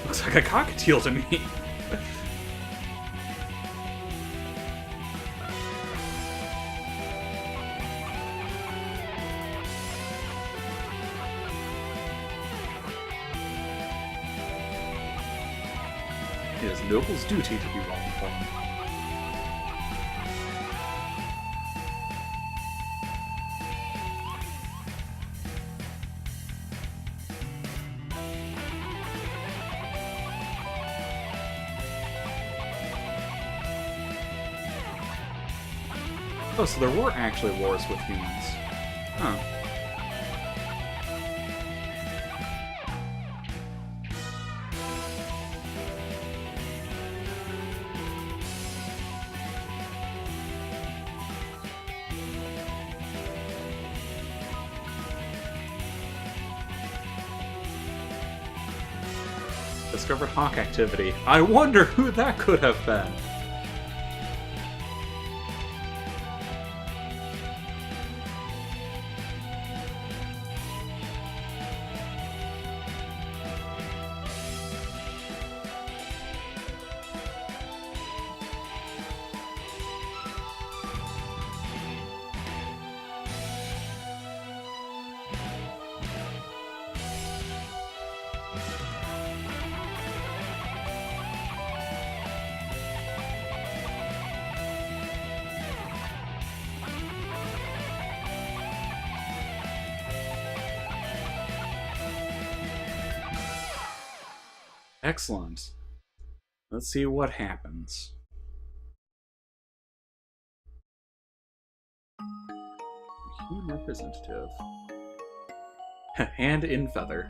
Looks like a cockatiel to me. It is noble's duty to be well-informed. Oh, so there were actually wars with humans. Huh. Discovered hawk activity. I wonder who that could have been. Excellent. Let's see what happens. Human representative. Hand in feather.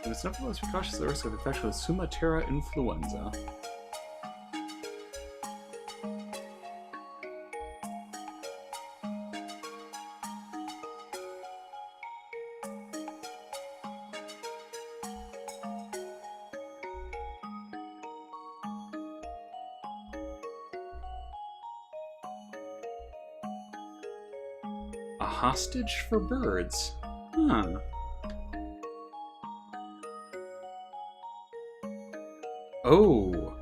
It's nevertheless be cautious of the risk of infection with Sumatera influenza. A hostage for birds. Huh. Oh.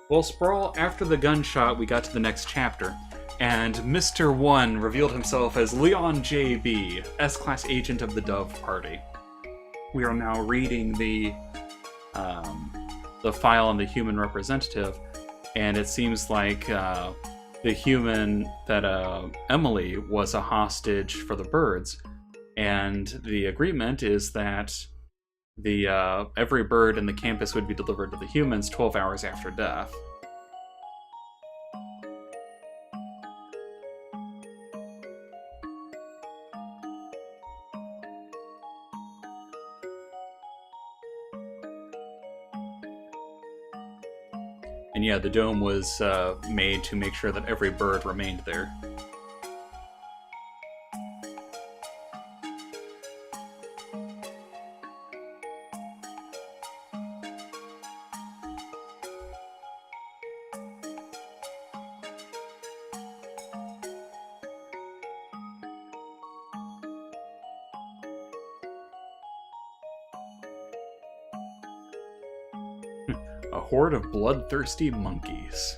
Well, Sprawl, after the gunshot, we got to the next chapter, and Mr. One revealed himself as Leon J.B., S-Class agent of the Dove Party. We are now reading the file on the human representative, and it seems like the human that Emily was a hostage for the birds, and the agreement is that every bird in the campus would be delivered to the humans 12 hours after death. And yeah, the dome was made to make sure that every bird remained there. A horde of bloodthirsty monkeys.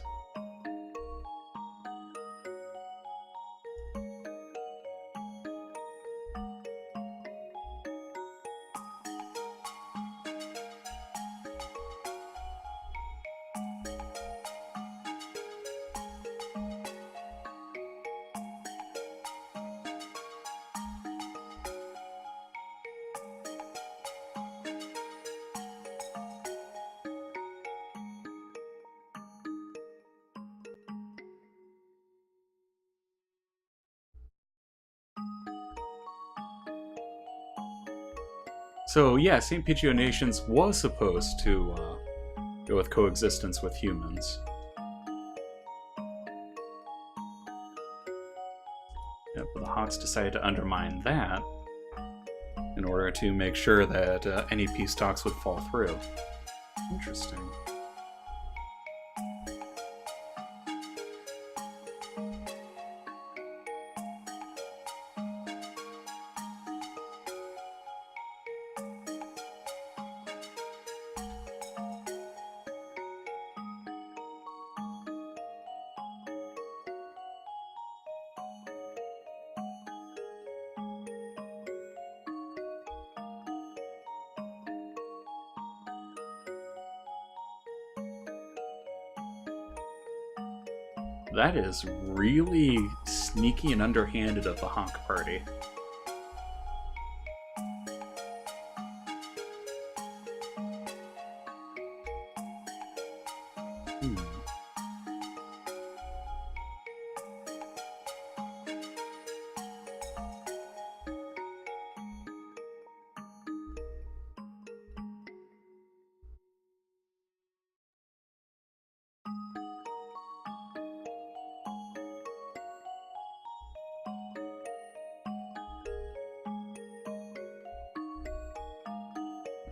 So yeah, St. Pigio Nations was supposed to go with coexistence with humans. Yeah, but the Hawks decided to undermine that. in order to make sure that any peace talks would fall through. Interesting. That is really sneaky and underhanded of the Hawk Party.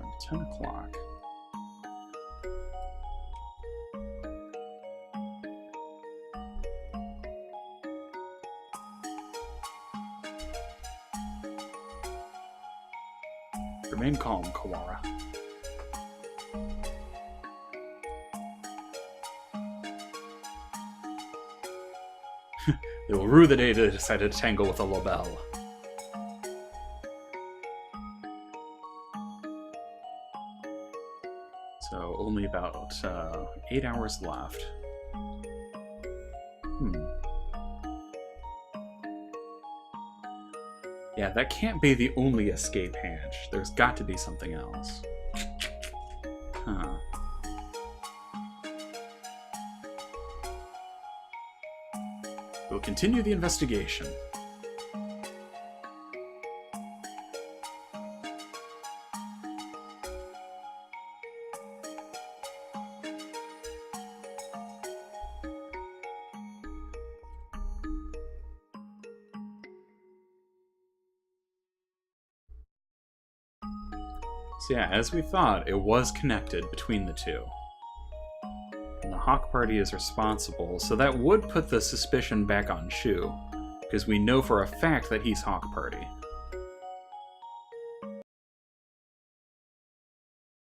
At 10 o'clock. Remain calm, Kawara. They will rue the day they decided to tangle with a Lobel. So only about 8 hours left. Yeah, that can't be the only escape hatch. There's got to be something else. Huh. We'll continue the investigation. So yeah, as we thought, it was connected between the two. And the Hawk Party is responsible, so that would put the suspicion back on Shu, because we know for a fact that he's Hawk Party.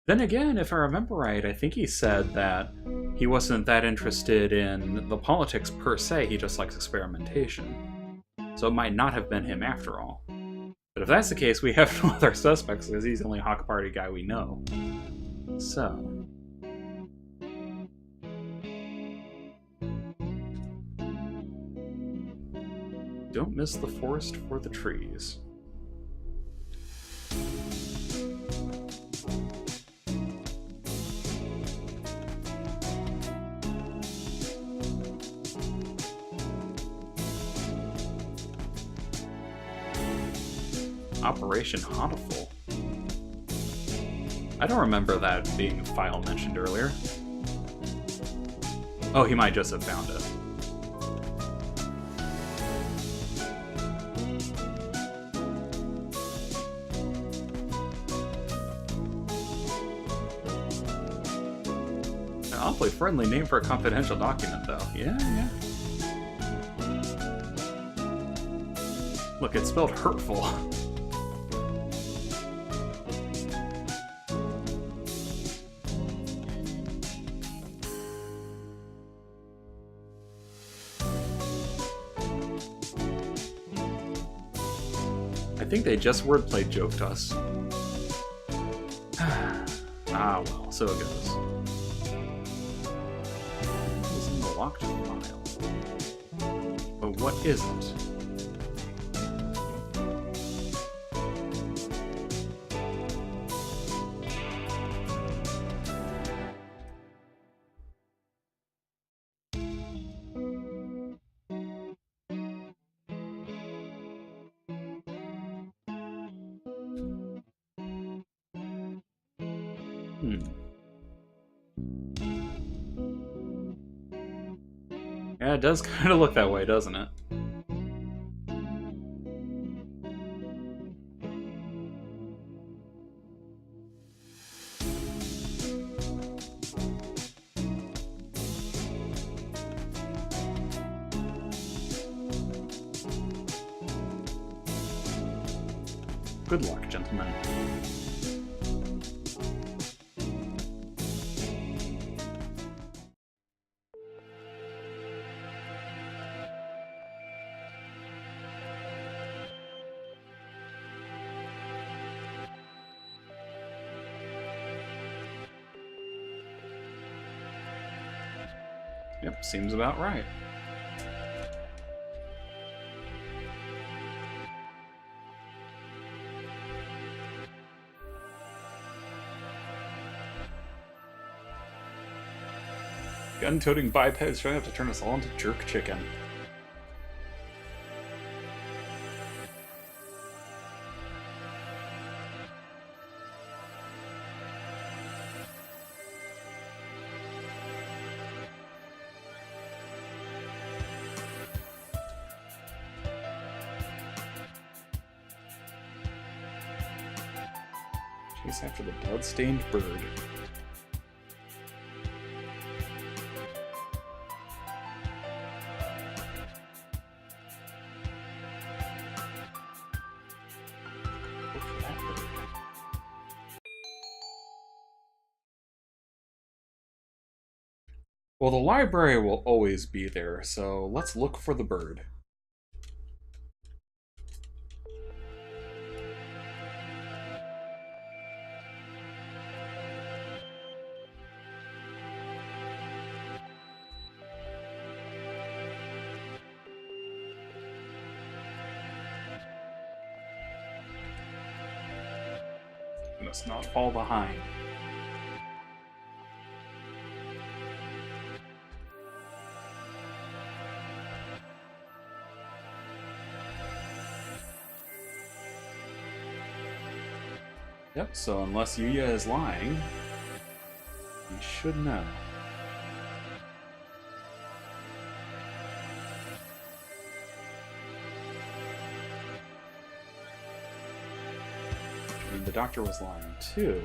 Then again, if I remember right, I think he said that he wasn't that interested in the politics per se, he just likes experimentation. So it might not have been him after all. But if that's the case, we have no other suspects because he's the only Hawk Party guy we know. So... don't miss the forest for the trees. Operation Hotiful. I don't remember that being a file mentioned earlier. Oh, he might just have found it. An awfully friendly name for a confidential document, though. Yeah. Look, it's spelled hurtful. I think they just wordplay joked us. Ah well, so it goes. What's in the locked file? But what isn't? Yeah, it does kind of look that way, doesn't it? Good luck, gentlemen. Yep, seems about right. Gun-toting bipeds showing up to turn us all into jerk chicken. Chase after the blood-stained bird. Well, the library will always be there, so let's look for the bird. We must not fall behind. Yep, so unless Yuya is lying, we should know. I mean, the doctor was lying too.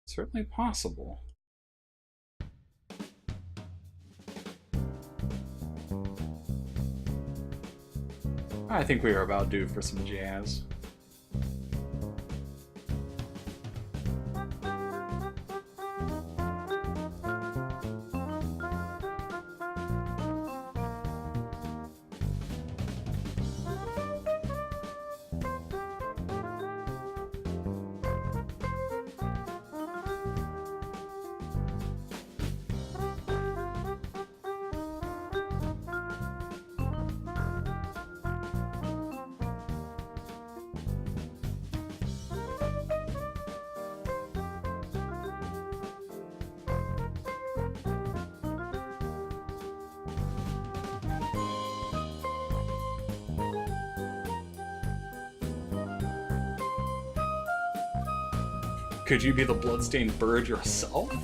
Certainly possible. I think we are about due for some jazz. Could you be the bloodstained bird yourself?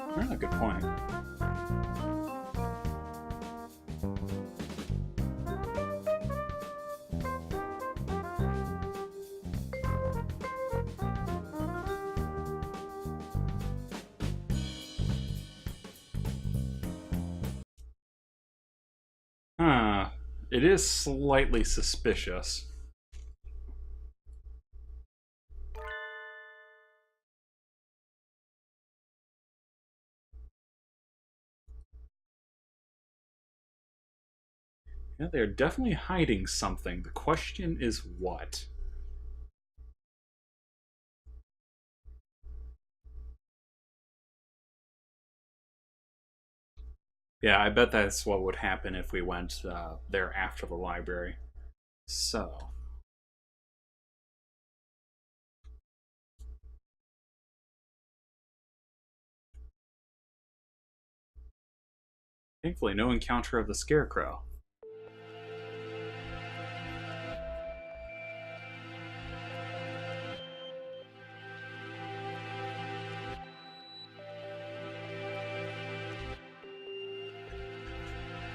Ah, good point. It is slightly suspicious. Yeah, they're definitely hiding something. The question is what? Yeah, I bet that's what would happen if we went there after the library. So. Thankfully, no encounter of the Scarecrow.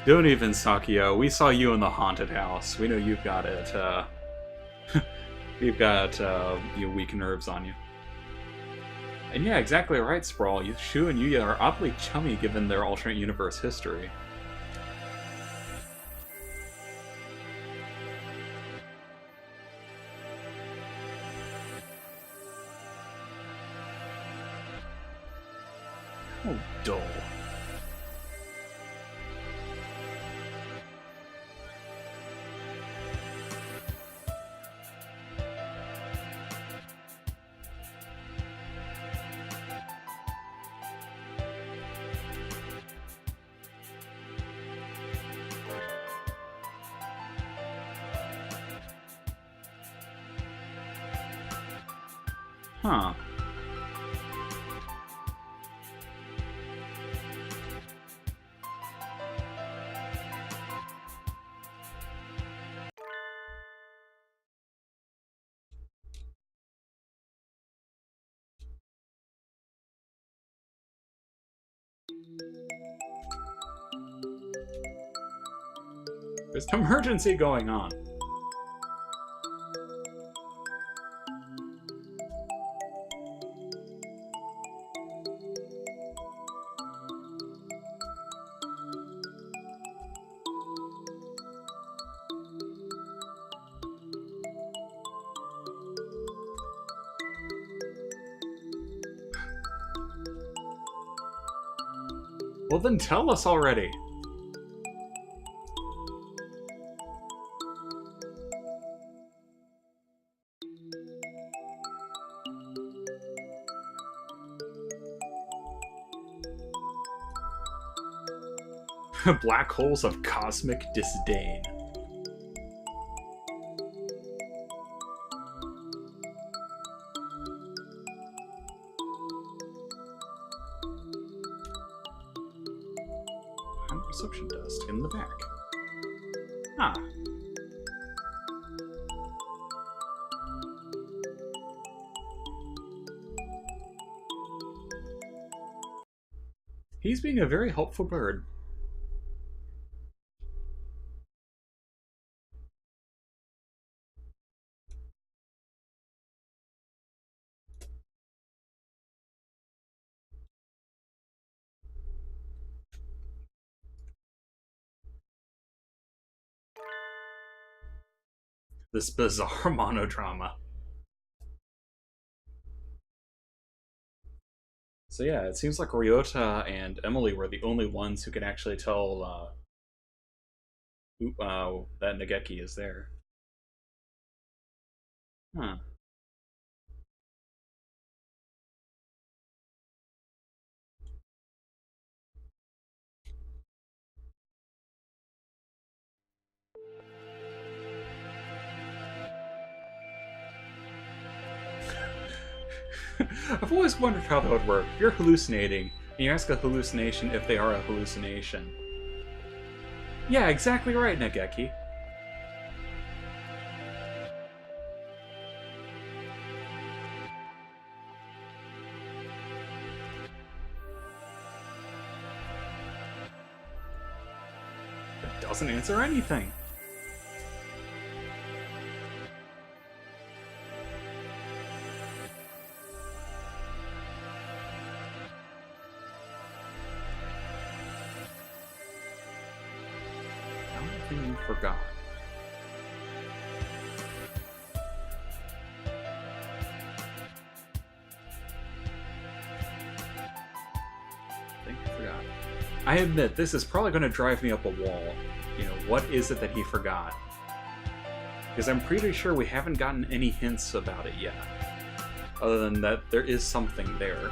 Don't even, Sakio. We saw you in the haunted house. We know you've got it. You've got you weak nerves on you. And yeah, exactly right, Sprawl. Shu and Yuya are oddly chummy given their alternate universe history. Oh, dull. Huh. There's an emergency going on. Well, then tell us already. Black holes of cosmic disdain. Suction dust in the back. Ah. He's being a very helpful bird. This bizarre monodrama. So yeah, it seems like Ryota and Emily were the only ones who could actually tell that Nageki is there. Huh. I've always wondered how that would work. You're hallucinating, and you ask a hallucination if they are a hallucination. Yeah, exactly right, Nageki. It doesn't answer anything. Everything you forgot. I admit, this is probably going to drive me up a wall. You know, what is it that he forgot? Because I'm pretty sure we haven't gotten any hints about it yet. Other than that, there is something there.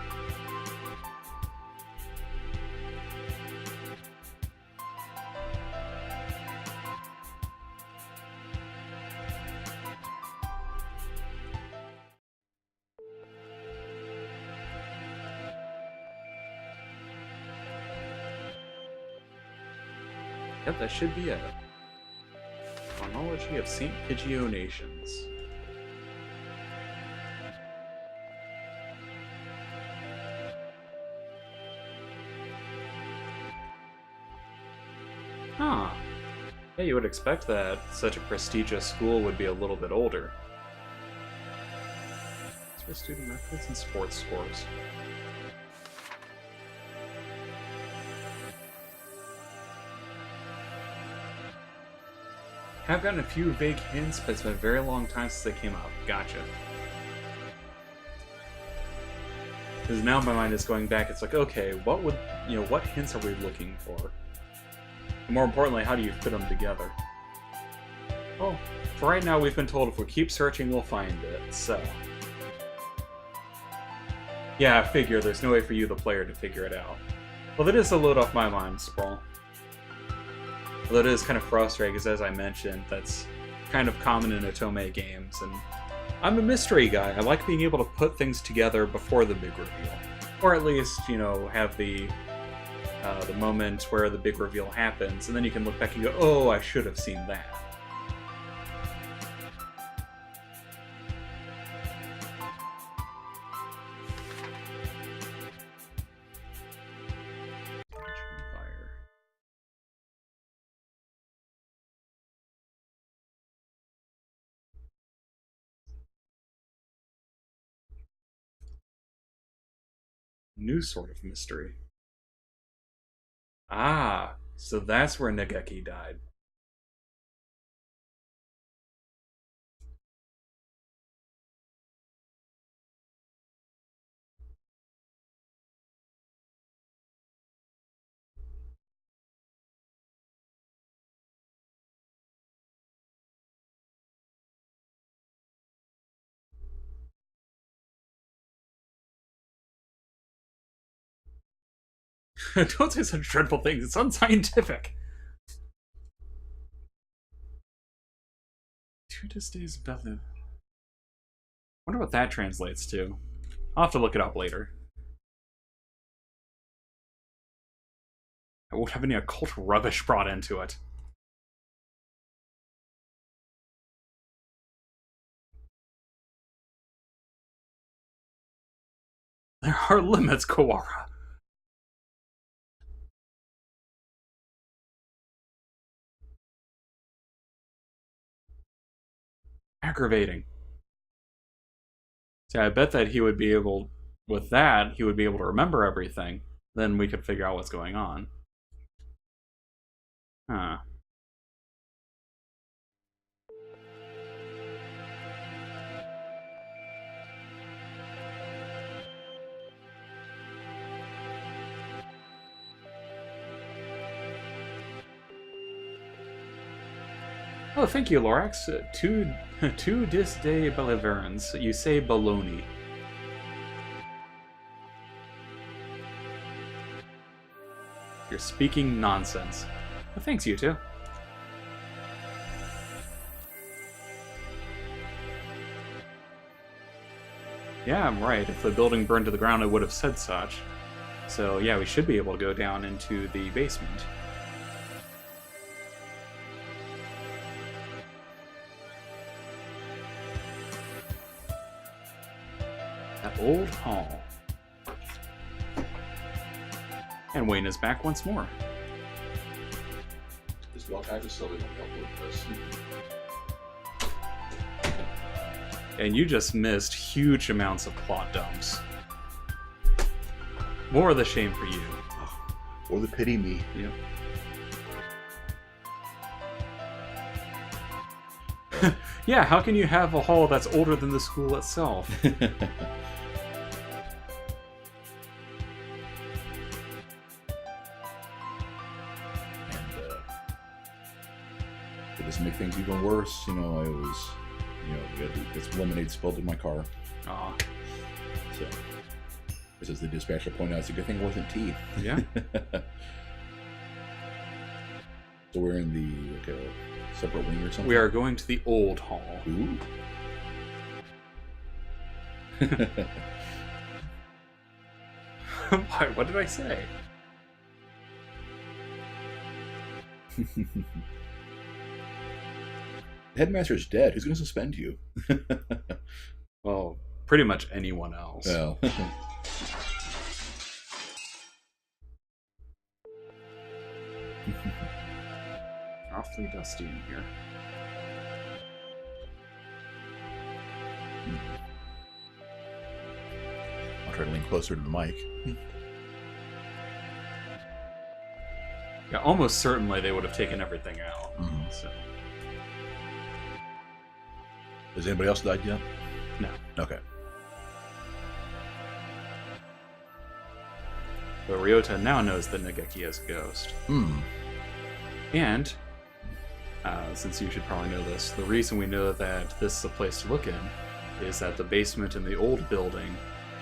Yep, that should be it. Chronology of St. Pidgeot Nations. Huh. Yeah, you would expect that such a prestigious school would be a little bit older. It's for student records and sports scores. Have gotten a few vague hints, but it's been a very long time since they came out. Gotcha. Because now my mind is going back. It's like, okay, what hints are we looking for? And more importantly, how do you fit them together? Well, for right now, we've been told if we keep searching, we'll find it. So, yeah, I figure there's no way for you, the player, to figure it out. Well, that is a load off my mind, Sprawl. Although it is kind of frustrating, because as I mentioned, that's kind of common in Otome games, and I'm a mystery guy. I like being able to put things together before the big reveal. Or at least, have the moment where the big reveal happens, and then you can look back and go, oh, I should have seen that. New sort of mystery. Ah, so that's where Nageki died. Don't say such dreadful things. It's unscientific. 2 days Belle. Wonder what that translates to. I'll have to look it up later. I won't have any occult rubbish brought into it. There are limits, Kawara. Aggravating. See, I bet that he would be able, with that, he would be able to remember everything. Then we could figure out what's going on. Huh. Oh, thank you, Lorax. Two dis de beliverance. You say baloney. You're speaking nonsense. Well, thanks, you two. Yeah, I'm right. If the building burned to the ground, it would have said such. So yeah, we should be able to go down into the basement. That old hall. And Wayne is back once more. This luck I just slowly don't help with this. And you just missed huge amounts of plot dumps. More of the shame for you. Or the pity me. Yep. Yeah, how can you have a hall that's older than the school itself? To just make things even worse, I was, we had this lemonade spilled in my car. Aw. So, just as the dispatcher pointed out, it's a good thing it wasn't tea. Yeah. So we're in the separate wing or something? We are going to the old hall. Ooh. Why? What did I say? The headmaster's dead. Who's going to suspend you? Well, pretty much anyone else. Well. awfully dusty in here. I'll try to lean closer to the mic. Yeah, almost certainly they would have taken everything out. So. Has anybody else died yet? No. Okay. But Ryota now knows that Nageki is a ghost. And, since you should probably know this, the reason we know that this is a place to look in is that the basement in the old building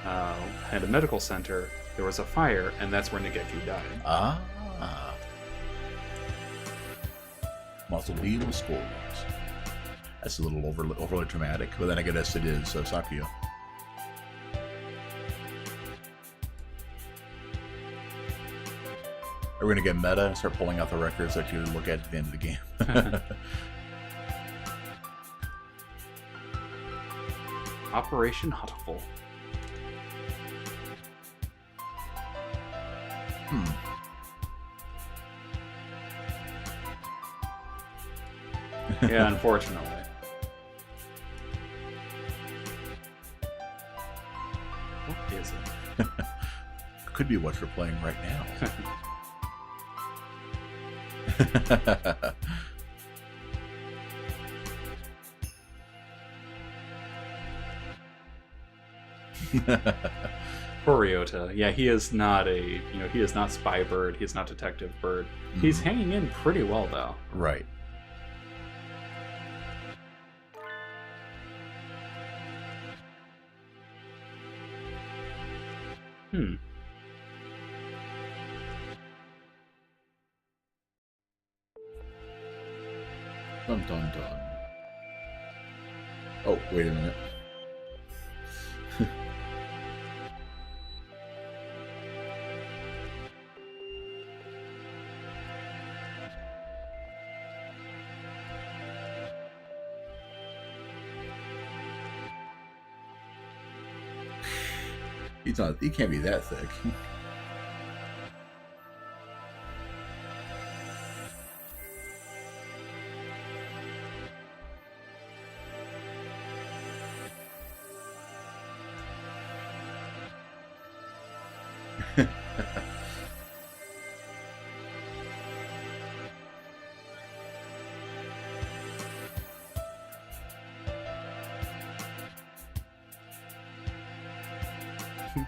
had a medical center, there was a fire, and that's where Nageki died. Ah. Mausoleum of Skulls. That's a little overly dramatic, but then I guess it is Sakuya. Are we going to get meta and start pulling out the records that you look at the end of the game? Operation Huttable. Yeah, unfortunately. What is it? Could be what you're playing right now. Poor Ryota. Yeah, he is not he is not Spy Bird, he is not Detective Bird. He's hanging in pretty well, though. Right. Dun dun dun. Oh, wait a minute. He can't be that thick.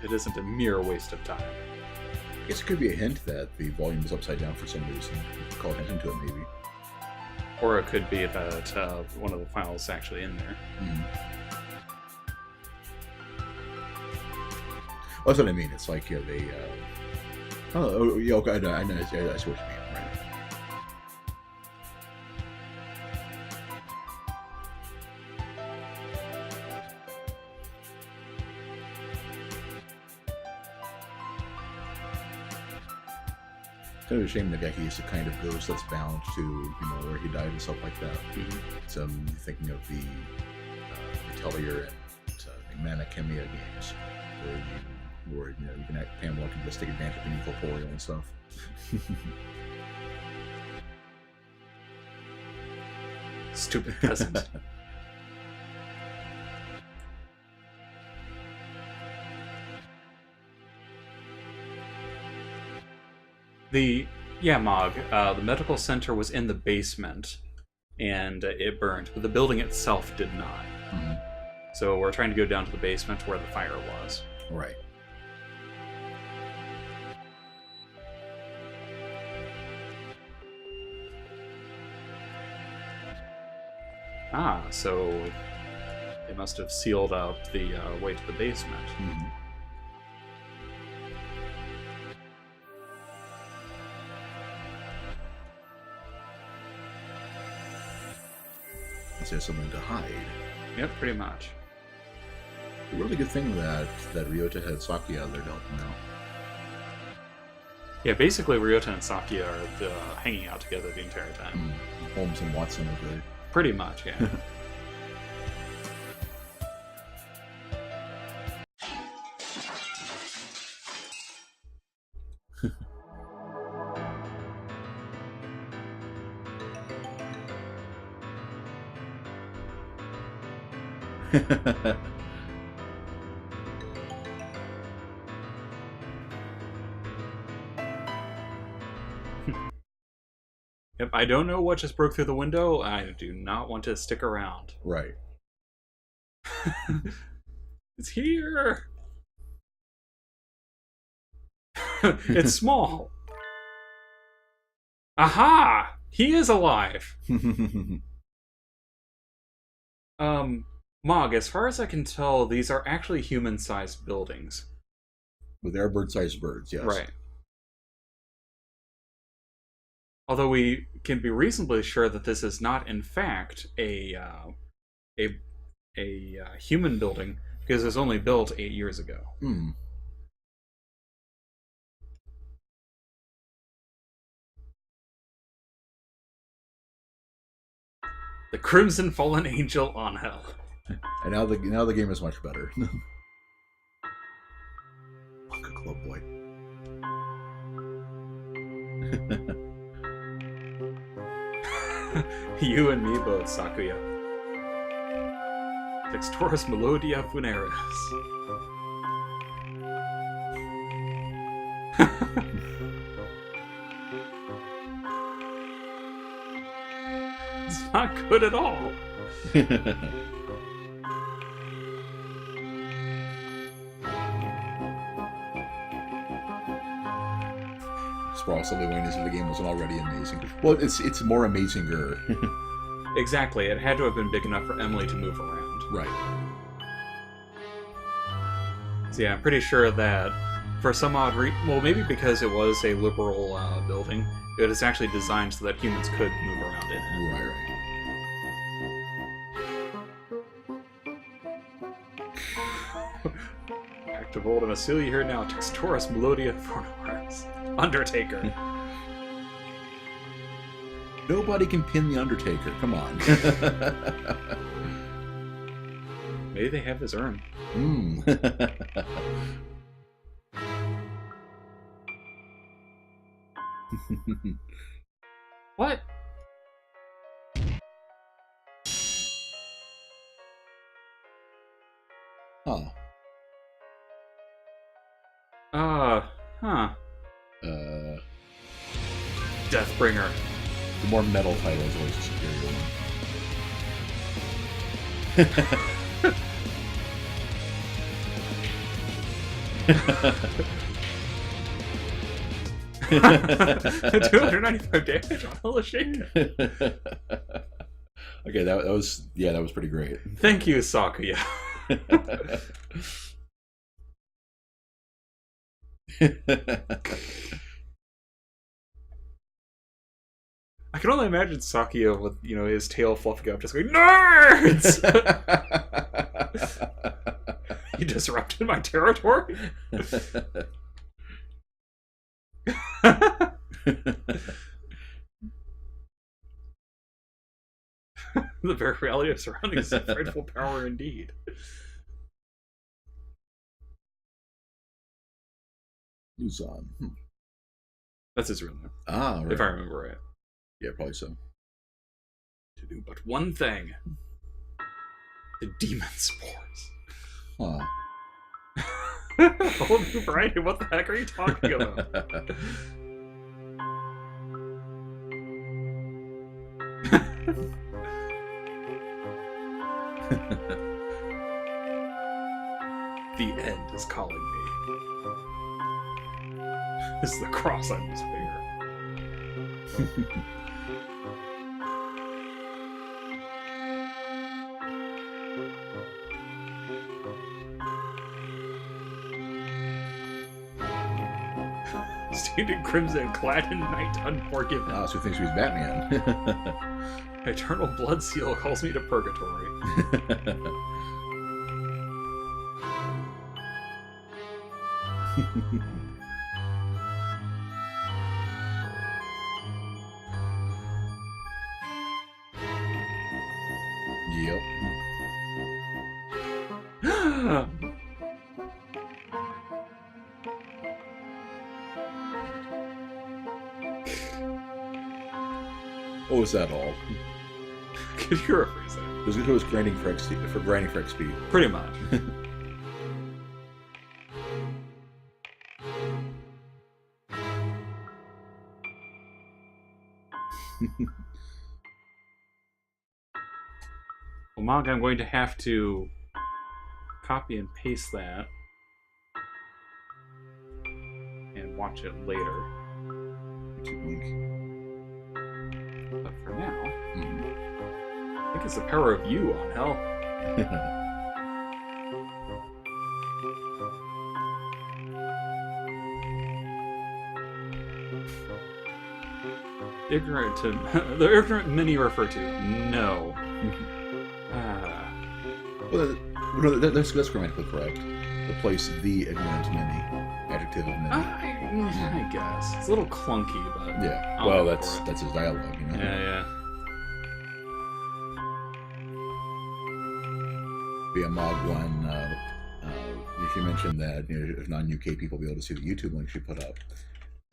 It isn't a mere waste of time. I guess it could be a hint that the volume is upside down for some reason. Call attention to it, maybe. Or it could be that one of the files is actually in there. Well, that's what I mean. It's like they. Oh, yeah, okay, I know. I see what you mean. Right. It's kind of a shame that Nageki is the kind of ghost that's bound to, where he died and stuff like that. So I'm thinking of the Atelier and Mana Chemia games, where you can act Pamela can just take advantage of being corporeal and stuff. Stupid peasant. Mog, the medical center was in the basement, and it burned, but the building itself did not. So we're trying to go down to the basement where the fire was. Right. So they must have sealed up the way to the basement. Unless there's something to hide. Yep, pretty much. A really good thing that Ryota had Sakuya there to help him out. Yeah, basically Ryota and Sakuya are hanging out together the entire time. Holmes and Watson are good. Pretty much, yeah. If I don't know what just broke through the window, I do not want to stick around. Right. It's here! It's small. Aha! He is alive! Mog, as far as I can tell, these are actually human-sized buildings. But they are bird-sized birds, yes. Right. Although we can be reasonably sure that this is not, in fact, a human building, because it was only built 8 years ago. Hmm. The Crimson Fallen Angel on Hell. And now the game is much better. Bunker Club boy. You and me both, Sakuya. Textoris Melodia Funeris. It's not good at all. Sprossily Wayne as if the game wasn't already amazing. Well, it's more amazinger. Exactly, it had to have been big enough for Emily to move around. Right. So yeah, I'm pretty sure that for some odd well, maybe because it was a liberal building, it was actually designed so that humans could move around in it. Right. Active old and Vasily here now. Textoris Melodia Funeris. Undertaker. Nobody can pin the Undertaker. Come on. Maybe they have his urn. Hmm. What? Huh. Huh. Deathbringer. The more metal title is always a superior one. 295 damage on Hellashake. Okay, that was pretty great. Thank you, Sakuya. I can only imagine Sakuya with, his tail fluffing up, just going, NERDS! You disrupted my territory? The very reality of surroundings is a frightful power indeed. Luzon. That's his real name. Ah, right. If I remember right. Yeah, probably so. To do but one thing. The demon spores. Huh. Whole new variety, what the heck are you talking about? The end is calling me. This is the cross I must bear. Stained in crimson, clad in night, unforgiven. Ah, so he thinks he's Batman. Eternal blood seal calls me to purgatory. Yep. Oh, is that all? Could you rephrase that? It was grinding for XP. Pretty much. Well, Mog, I'm going to have to copy and paste that and watch it later. YouTube link. But for now, I think it's the power of you on hell. The ignorant many refer to. No. Well, that's grammatically correct. Replace the ignorant many. Adjective of many. I guess. It's a little clunky, but... Yeah. I'll Well, go that's for it. his dialogue, you know? Yeah. Be a Mog one. If you mentioned that, if non-UK people be able to see the YouTube links you put up.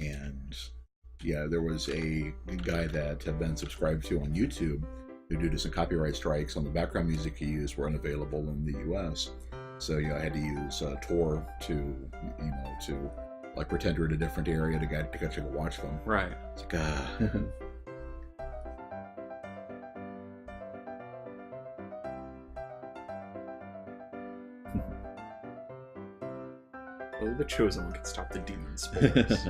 And... yeah, there was a guy that had been subscribed to on YouTube who, due to some copyright strikes on the background music he used, were unavailable in the US. So I had to use Tor to like pretend we're in a different area to actually go watch them. Right. It's like Only the chosen one can stop the demon spores.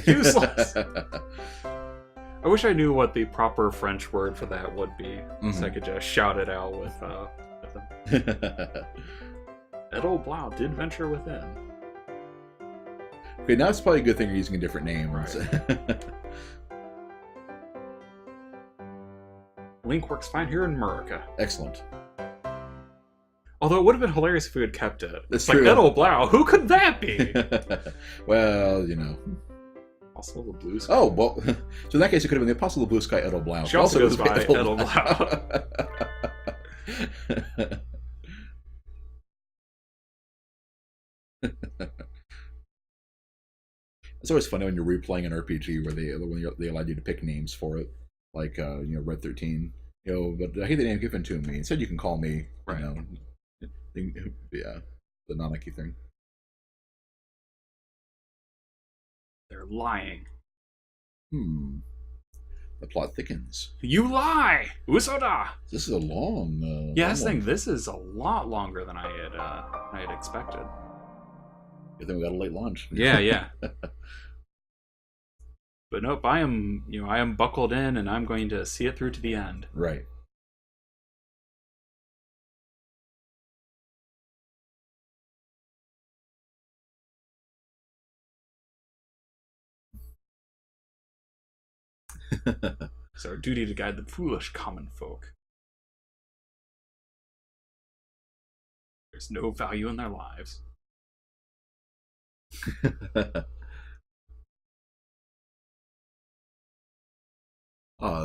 Useless! I wish I knew what the proper French word for that would be, so I could just shout it out with them. That old Blau did venture within. Okay, now it's probably a good thing you're using a different name. Right. Link works fine here in America. Excellent. Although it would have been hilarious if we had kept it. That's like true. that old Blau, who could that be? Well, Also the blue sky. Oh, well, so in that case, it could have been the Apostle of the Blue Sky, Edel Blau. She also goes by Edel Edel It's always funny when you're replaying an RPG where they allowed you to pick names for it, like Red 13. But I hate the name given to me. Instead, you can call me. Right. Yeah, the Nanaki thing. They're lying. The plot thickens. You lie! Usoda! This is a long. Yeah, I long was thinking one. this is a lot longer than I had expected. Good thing we got a late launch. Yeah. But nope, I am buckled in, and I'm going to see it through to the end. Right. It's our duty to guide the foolish common folk. There's no value in their lives.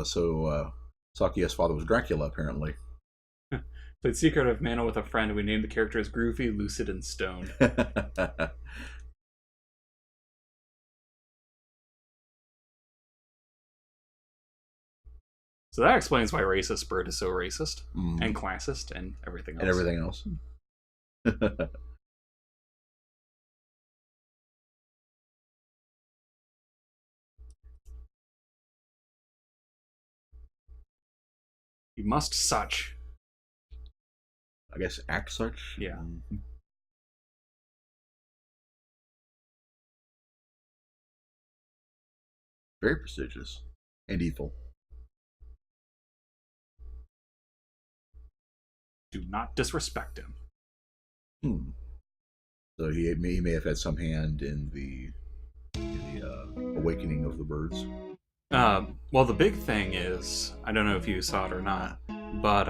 So Sakiya's father was Dracula, apparently. Played Secret of Mana with a friend. We named the character as Groovy, Lucid, and Stoned. So that explains why Racist Bird is so racist, and classist, and everything else. And everything else. You must such. I guess act such. Yeah. Very prestigious and evil. Do not disrespect him. So he may have had some hand in the awakening of the birds. Well, the big thing is, I don't know if you saw it or not, but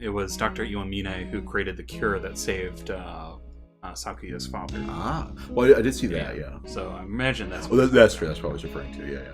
it was Dr. Iwamine who created the cure that saved Sakuya's father. Ah, well, I did see that. Yeah. So I imagine that's. Well, that's true. That's what I was referring to. Yeah.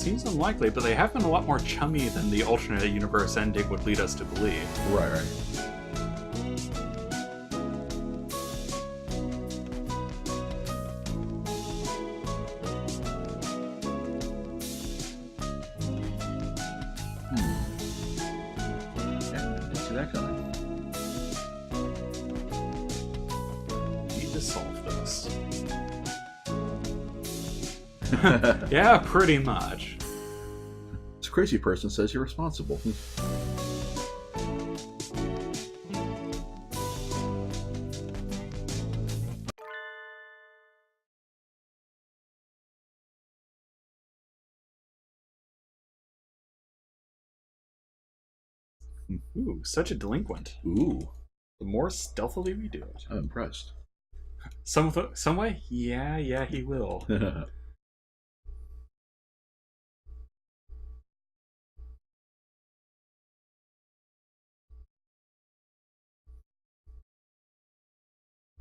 seems unlikely, but they have been a lot more chummy than the alternate universe ending would lead us to believe. Right. Yeah, didn't see that coming. Need to solve this. Yeah, pretty much. This crazy person says you're responsible. Ooh, such a delinquent. Ooh, The more stealthily we do it. I'm impressed. Some way? Yeah, he will.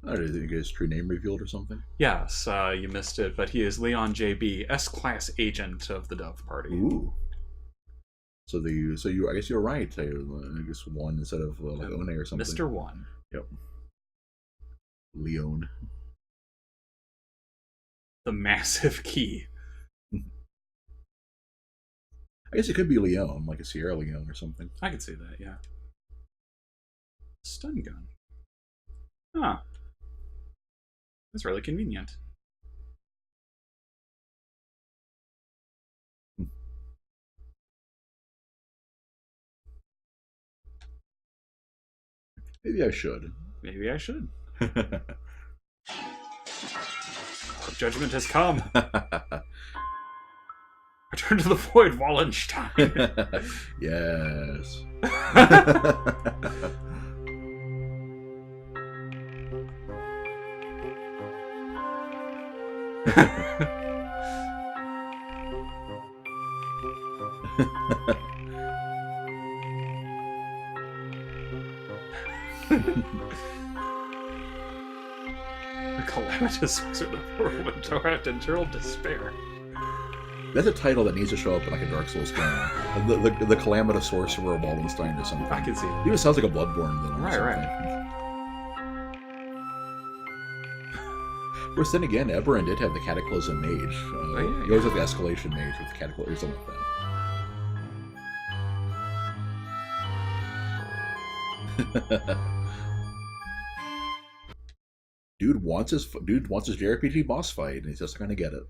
Oh, did you get his true name revealed or something? Yes, you missed it, but he is Leon JB, S-Class agent of the Dove Party. Ooh. So I guess you're right. I guess one instead of like One or something. Mr. One. Yep. Leon. The massive key. I guess it could be Leon, like a Sierra Leone or something. I could see that, yeah. Stun gun. Huh. That's really convenient. Maybe I should. Maybe I should. Judgment has come. Return to the void, Wallenstein. Yes. The calamitous wizard of Whirlwind Torrent and Eternal Despair. That's a title that needs to show up in like a Dark Souls game. The Calamitous Sorcerer of Wallenstein or something. I can see It that. even sounds like a Bloodborne villain. Right, right. Of course, then again, Eberron did have the Cataclysm Mage. yeah, He always had the Escalation Mage with the Cataclysm or something like that. Dude wants his JRPG boss fight, and he's just not gonna get it.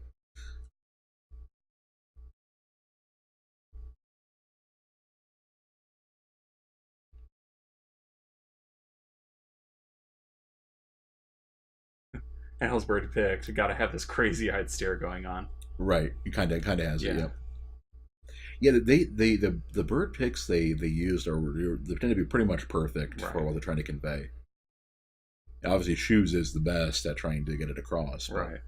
And Hellsberg picked. Gotta have this crazy-eyed stare going on. Right, he kind of has it. Yeah. Yeah, the bird picks they used they tend to be pretty much perfect Right. for what they're trying to convey. Obviously, Shoes is the best at trying to get it across. But... Right.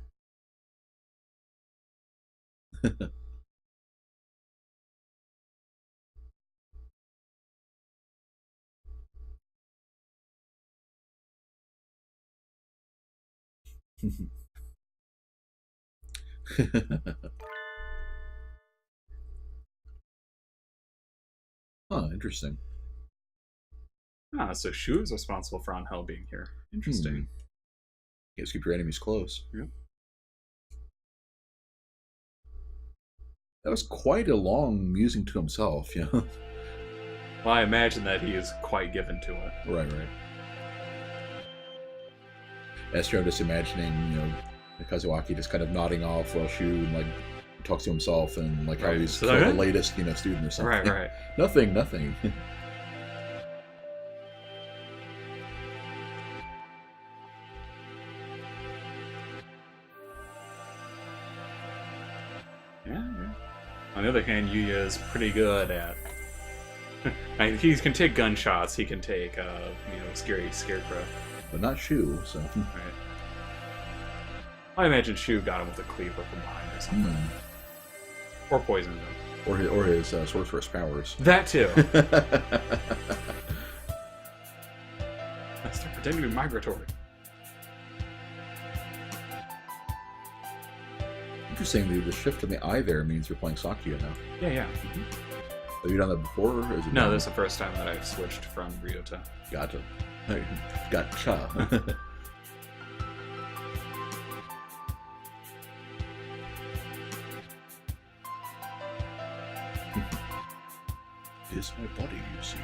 Huh, interesting. Ah, so Shu is responsible for Angel being here. Interesting. You just keep your enemies close. Yep. That was quite a long musing to himself, yeah. Well, I imagine that he is quite given to it. Right. Esther, I'm just imagining, Kazuaki just kind of nodding off while Shu like talks to himself and like how Right. he's So the that- latest, student or something. Right. Nothing. Yeah. On the other hand, Yuya is pretty good at. I mean, he can take gunshots. He can take, scary scarecrow. But not Shu, so. Right. I imagine Shu got him with a cleaver from behind or something, or poisoned him. Or his sorceress powers. That too. I start pretending to be migratory. Interesting. The shift in the eye there means you're playing Sakuya now. Yeah. Have you done that before? Or is it No, done? this is the first time that I've switched from Ryota. Gotcha. Gotcha. Is my body, you see.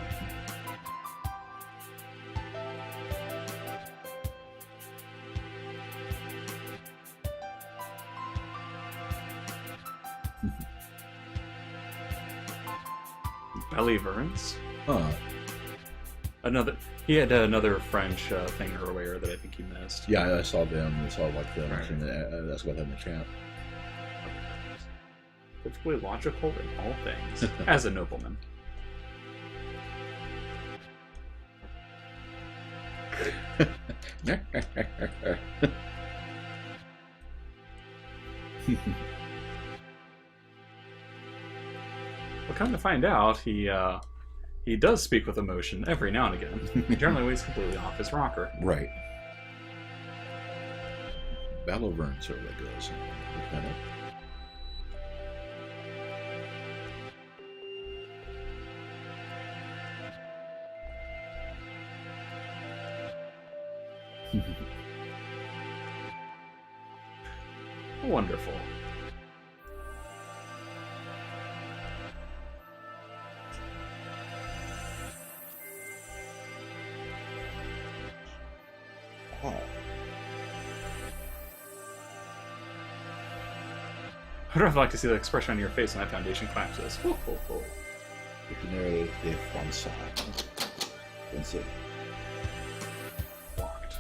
Belly Verns. Huh. He had another French thing earlier that I think he missed. Yeah, I saw them. I saw like the Right. that's about that in the chat. Perfectly logical in all things, as a nobleman. Well, come to find out, he does speak with emotion every now and again. Generally, when he's completely off his rocker. Right. Battleburn certainly goes. Look that up. Wonderful. I'd like to see the expression on your face when that foundation collapses. Ho, ho, ho. Dictionary de Français. Français. Locked.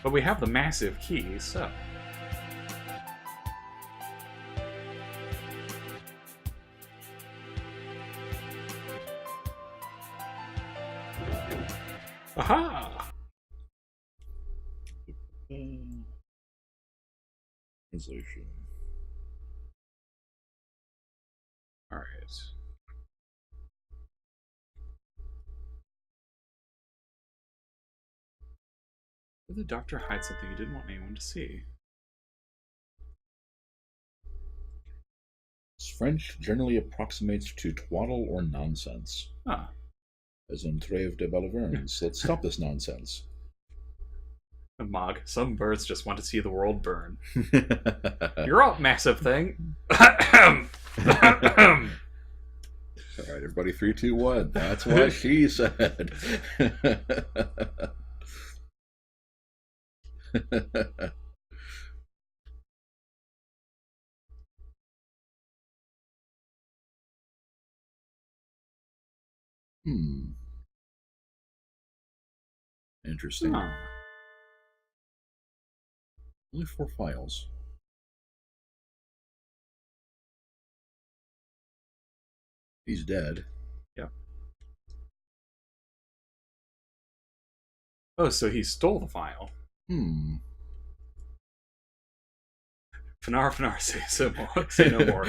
But we have the massive key, so. Aha! Translation. Alright. Did the doctor hide something he didn't want anyone to see? French generally approximates to twaddle or nonsense, Ah. as in Trêve de Balivernes. Let's stop this nonsense. Mog, some birds just want to see the world burn. You're up, massive thing. All right, everybody, 3, 2, 1. That's what she said. Interesting. Huh. Only 4 files. He's dead. Yep. Oh, so he stole the file. Finar, say no more.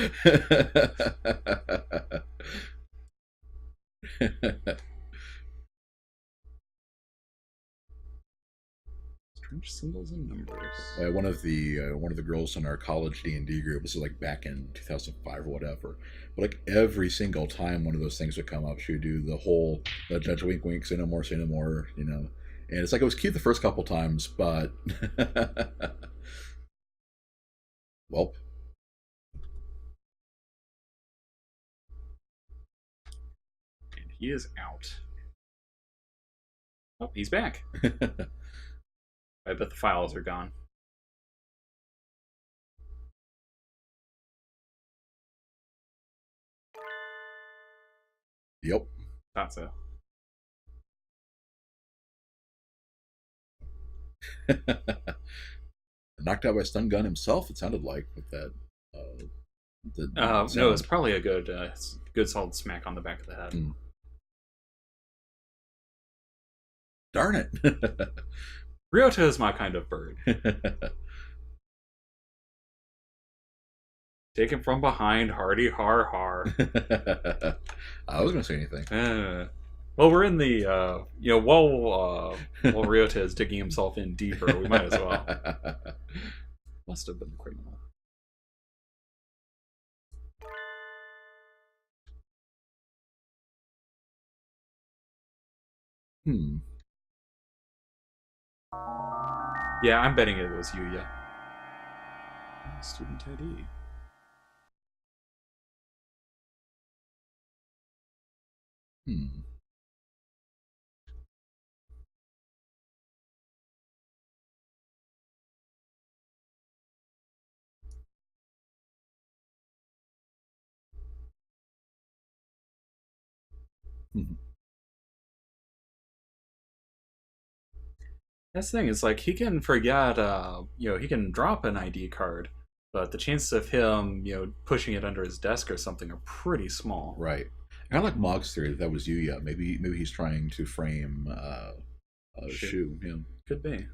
Strange symbols and numbers. One of the girls in our college D&D group, this is like back in 2005 or whatever, but like every single time one of those things would come up, she would do the whole judge wink wink, say no more, you know. And it's like it was cute the first couple times, but well, And he is out. Oh, he's back. I bet the files are gone. Yep. Thought so. Knocked out by stun gun himself, it sounded like, with that. No, it's probably a good solid smack on the back of the head. Darn it. Ryota is my kind of bird. Take him from behind, hardy har har. I was going to say anything. Well, we're in the while Ryota is digging himself in deeper, we might as well. Must have been the criminal. Yeah, I'm betting it was Yuya. Student ID. That's the thing. It's like he can forget. He can drop an ID card, but the chances of him, pushing it under his desk or something are pretty small. Right. I like Mog's theory that was Yuya. Maybe he's trying to frame Shu. Yeah. Could be.